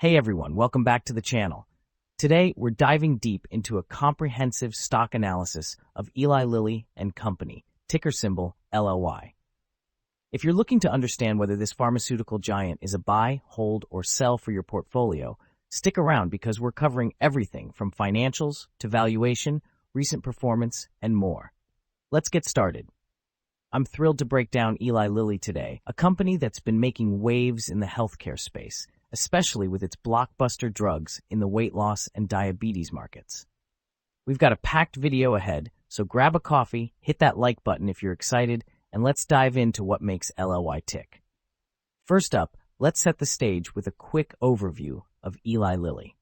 Hey everyone, welcome back to the channel. Today, we're diving deep into a comprehensive stock analysis of Eli Lilly and Company, ticker symbol LLY. If you're looking to understand whether this pharmaceutical giant is a buy, hold, or sell for your portfolio, stick around because we're covering everything from financials to valuation, recent performance, and more. Let's get started. I'm thrilled to break down Eli Lilly today, a company that's been making waves in the healthcare space, especially with its blockbuster drugs in the weight loss and diabetes markets. We've got a packed video ahead, so grab a coffee, hit that like button if you're excited, and let's dive into what makes LLY tick. First up, let's set the stage with a quick overview of Eli Lilly.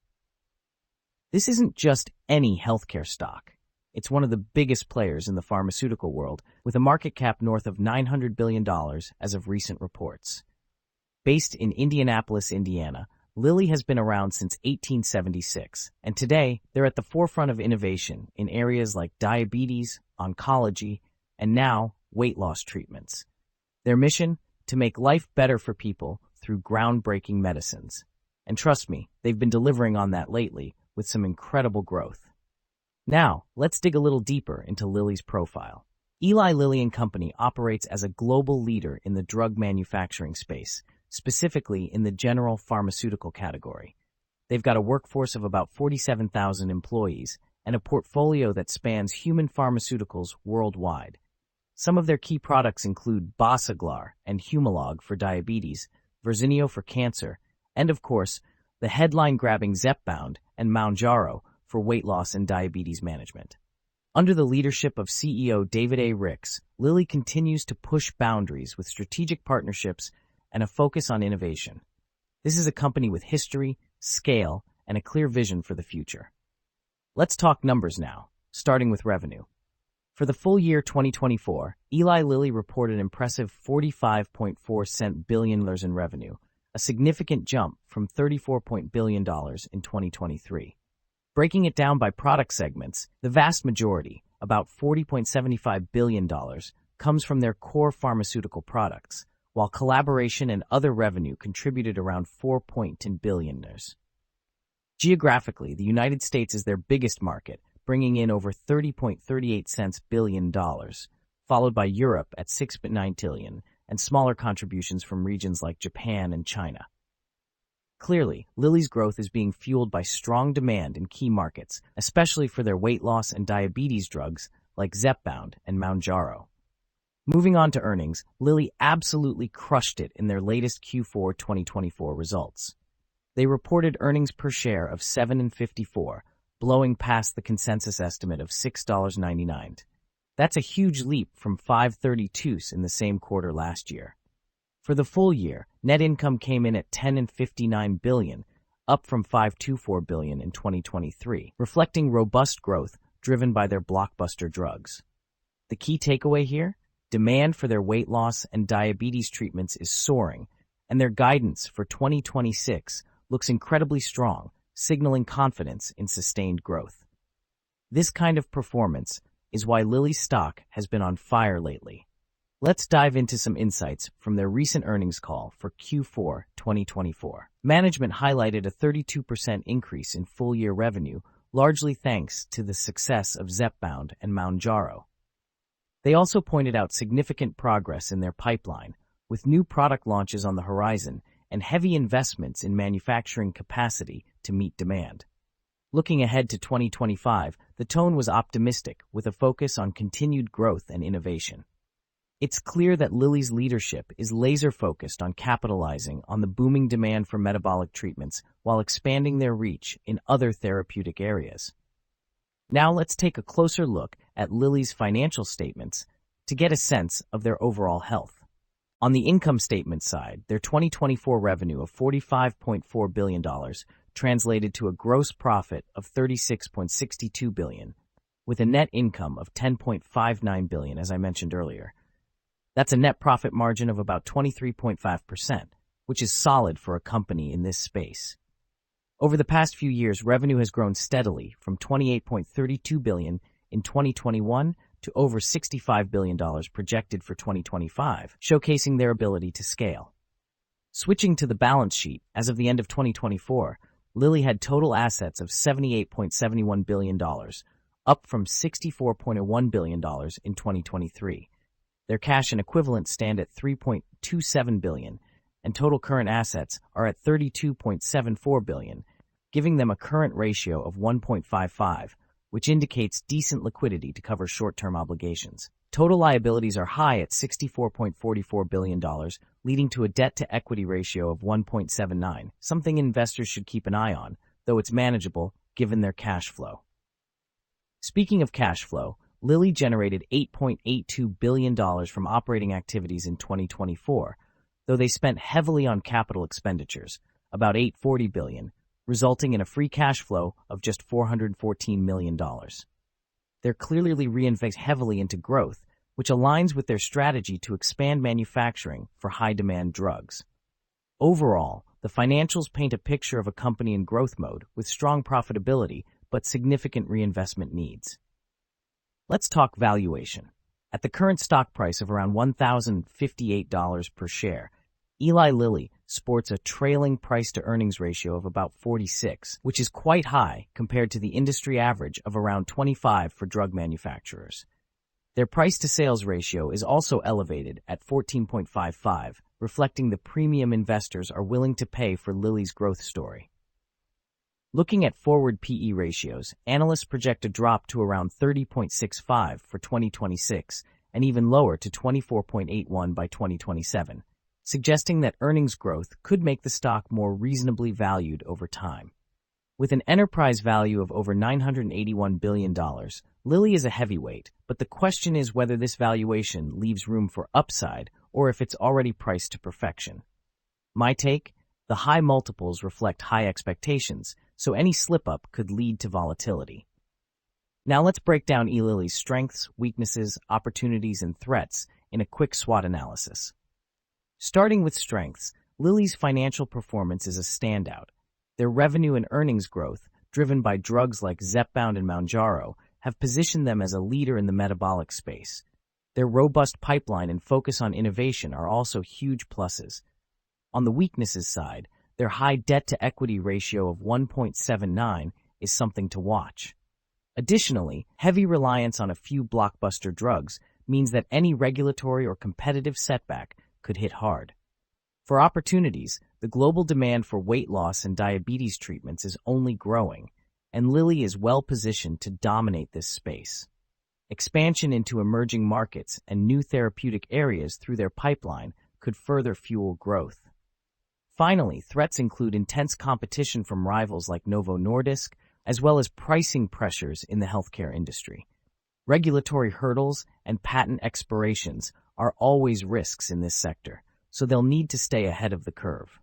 This isn't just any healthcare stock. It's one of the biggest players in the pharmaceutical world, with a market cap north of $900 billion as of recent reports. Based in Indianapolis, Indiana, Lilly has been around since 1876, and today they're at the forefront of innovation in areas like diabetes, oncology, and now weight loss treatments. Their mission? To make life better for people through groundbreaking medicines. And trust me, they've been delivering on that lately with some incredible growth. Now, let's dig a little deeper into Lilly's profile. Eli Lilly and Company operates as a global leader in the drug manufacturing space, specifically in the general pharmaceutical category. They've got a workforce of about 47,000 employees and a portfolio that spans human pharmaceuticals worldwide. Some of their key products include Basaglar and Humalog for diabetes, Verzenio for cancer, and of course, the headline-grabbing Zepbound and Mounjaro for weight loss and diabetes management. Under the leadership of CEO David A. Ricks, Lilly continues to push boundaries with strategic partnerships and a focus on innovation. This is a company with history, scale, and a clear vision for the future. Let's talk numbers now, starting with revenue. For the full year 2024, Eli Lilly reported an impressive $45.4 billion in revenue, a significant jump from $34 billion in 2023. Breaking it down by product segments, the vast majority, about $40.75 billion, comes from their core pharmaceutical products, while collaboration and other revenue contributed around $4 billion. Geographically, the United States is their biggest market, bringing in over $30.38 billion, followed by Europe at $6.9 billion, and smaller contributions from regions like Japan and China. Clearly, Lilly's growth is being fueled by strong demand in key markets, especially for their weight loss and diabetes drugs like Zepbound and Mounjaro. Moving on to earnings, Lilly absolutely crushed it in their latest Q4 2024 results. They reported earnings per share of $7.54, blowing past the consensus estimate of $6.99. That's a huge leap from $5.32 in the same quarter last year. For the full year, net income came in at $10.59 billion, up from $5.24 billion in 2023, reflecting robust growth driven by their blockbuster drugs. The key takeaway here? Demand for their weight loss and diabetes treatments is soaring, and their guidance for 2026 looks incredibly strong, signaling confidence in sustained growth. This kind of performance is why Lilly's stock has been on fire lately. Let's dive into some insights from their recent earnings call for Q4 2024. Management highlighted a 32% increase in full-year revenue, largely thanks to the success of Zepbound and Mounjaro. They also pointed out significant progress in their pipeline, with new product launches on the horizon and heavy investments in manufacturing capacity to meet demand. Looking ahead to 2025, the tone was optimistic, with a focus on continued growth and innovation. It's clear that Lilly's leadership is laser-focused on capitalizing on the booming demand for metabolic treatments while expanding their reach in other therapeutic areas. Now let's take a closer look at Lilly's financial statements to get a sense of their overall health. On the income statement side, their 2024 revenue of $45.4 billion translated to a gross profit of $36.62 billion, with a net income of $10.59 billion, as I mentioned earlier. That's a net profit margin of about 23.5%, which is solid for a company in this space. Over the past few years, revenue has grown steadily from $28.32 billion in 2021 to over $65 billion projected for 2025, showcasing their ability to scale. Switching to the balance sheet, as of the end of 2024, Lilly had total assets of $78.71 billion, up from $64.01 billion in 2023. Their cash and equivalents stand at $3.27 billion, and total current assets are at $32.74 billion, giving them a current ratio of 1.55, which indicates decent liquidity to cover short-term obligations. Total liabilities are high at $64.44 billion, leading to a debt-to-equity ratio of 1.79, something investors should keep an eye on, though it's manageable given their cash flow. Speaking of cash flow, Lilly generated $8.82 billion from operating activities in 2024, though they spent heavily on capital expenditures, about $840 billion, resulting in a free cash flow of just $414 million. They're clearly reinvesting heavily into growth, which aligns with their strategy to expand manufacturing for high-demand drugs. Overall, the financials paint a picture of a company in growth mode with strong profitability but significant reinvestment needs. Let's talk valuation. At the current stock price of around $1,058 per share, Eli Lilly sports a trailing price-to-earnings ratio of about 46, which is quite high compared to the industry average of around 25 for drug manufacturers. Their price-to-sales ratio is also elevated at 14.55, reflecting the premium investors are willing to pay for Lilly's growth story. Looking at forward PE ratios, analysts project a drop to around 30.65 for 2026 and even lower to 24.81 by 2027. Suggesting that earnings growth could make the stock more reasonably valued over time. With an enterprise value of over $981 billion, Lilly is a heavyweight, but the question is whether this valuation leaves room for upside or if it's already priced to perfection. My take? The high multiples reflect high expectations, so any slip-up could lead to volatility. Now let's break down Eli Lilly's strengths, weaknesses, opportunities, and threats in a quick SWOT analysis. Starting with strengths, Lilly's financial performance is a standout. Their revenue and earnings growth, driven by drugs like Zepbound and Mounjaro, have positioned them as a leader in the metabolic space. Their robust pipeline and focus on innovation are also huge pluses. On the weaknesses side, their high debt-to-equity ratio of 1.79 is something to watch. Additionally, heavy reliance on a few blockbuster drugs means that any regulatory or competitive setback could hit hard. For opportunities, the global demand for weight loss and diabetes treatments is only growing, and Lilly is well positioned to dominate this space. Expansion into emerging markets and new therapeutic areas through their pipeline could further fuel growth. Finally, threats include intense competition from rivals like Novo Nordisk, as well as pricing pressures in the healthcare industry. Regulatory hurdles and patent expirations are always risks in this sector, so they'll need to stay ahead of the curve.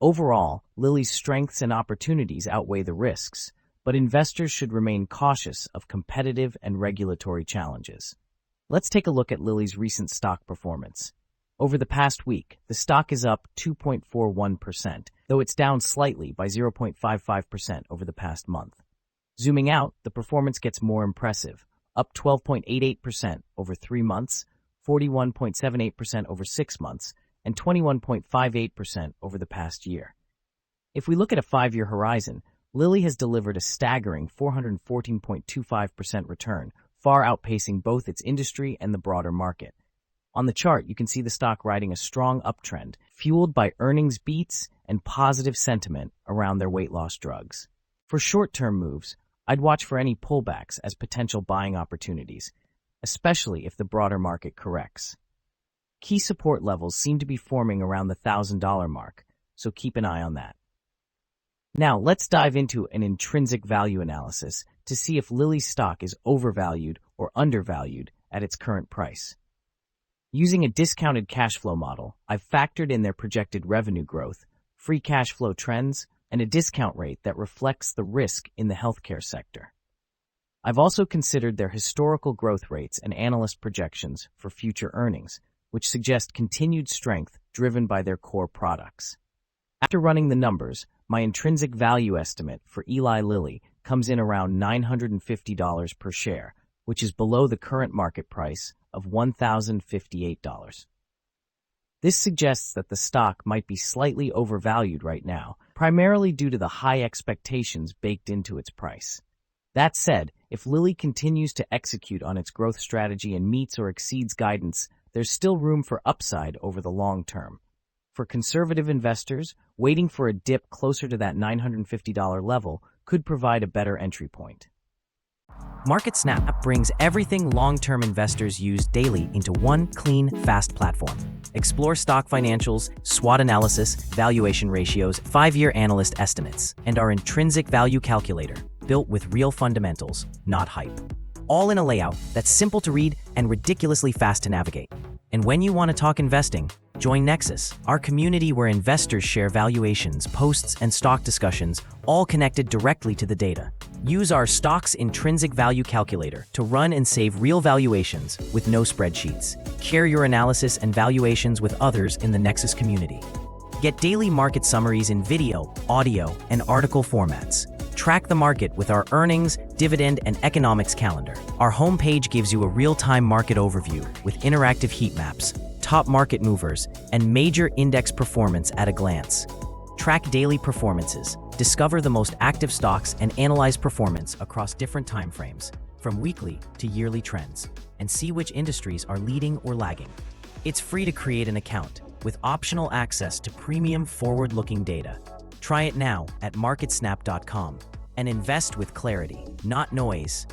Overall, Lilly's strengths and opportunities outweigh the risks, but investors should remain cautious of competitive and regulatory challenges. Let's take a look at Lilly's recent stock performance. Over the past week, the stock is up 2.41%, though it's down slightly by 0.55% over the past month. Zooming out, the performance gets more impressive, up 12.88% over 3 months, 41.78% over 6 months, and 21.58% over the past year. If we look at a 5-year horizon, Lilly has delivered a staggering 414.25% return, far outpacing both its industry and the broader market. On the chart, you can see the stock riding a strong uptrend, fueled by earnings beats and positive sentiment around their weight loss drugs. For short-term moves, I'd watch for any pullbacks as potential buying opportunities, especially if the broader market corrects. Key support levels seem to be forming around the $1,000 mark, so keep an eye on that. Now, let's dive into an intrinsic value analysis to see if Lilly's stock is overvalued or undervalued at its current price. Using a discounted cash flow model, I've factored in their projected revenue growth, free cash flow trends, and a discount rate that reflects the risk in the healthcare sector. I've also considered their historical growth rates and analyst projections for future earnings, which suggest continued strength driven by their core products. After running the numbers, my intrinsic value estimate for Eli Lilly comes in around $950 per share, which is below the current market price of $1,058. This suggests that the stock might be slightly overvalued right now, primarily due to the high expectations baked into its price. That said, if Lilly continues to execute on its growth strategy and meets or exceeds guidance, there's still room for upside over the long term. For conservative investors, waiting for a dip closer to that $950 level could provide a better entry point. MarketSnap brings everything long-term investors use daily into one clean, fast platform. Explore stock financials, SWOT analysis, valuation ratios, 5-year analyst estimates, and our intrinsic value calculator, built with real fundamentals, not hype. All in a layout that's simple to read and ridiculously fast to navigate. And when you want to talk investing, join Nexus, our community where investors share valuations, posts, and stock discussions, all connected directly to the data. Use our Stock's Intrinsic Value Calculator to run and save real valuations with no spreadsheets. Share your analysis and valuations with others in the Nexus community. Get daily market summaries in video, audio, and article formats. Track the market with our earnings, dividend, and economics calendar. Our homepage gives you a real-time market overview with interactive heat maps, top market movers, and major index performance at a glance. Track daily performances, discover the most active stocks, and analyze performance across different timeframes, from weekly to yearly trends, and see which industries are leading or lagging. It's free to create an account, with optional access to premium forward-looking data. Try it now at MarketSnap.com and invest with clarity, not noise.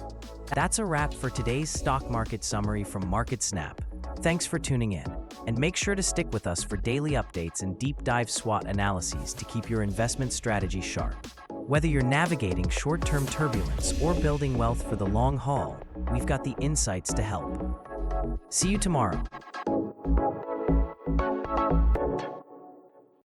That's a wrap for today's stock market summary from MarketSnap. Thanks for tuning in, and make sure to stick with us for daily updates and deep dive SWOT analyses to keep your investment strategy sharp. Whether you're navigating short-term turbulence or building wealth for the long haul, we've got the insights to help. See you tomorrow.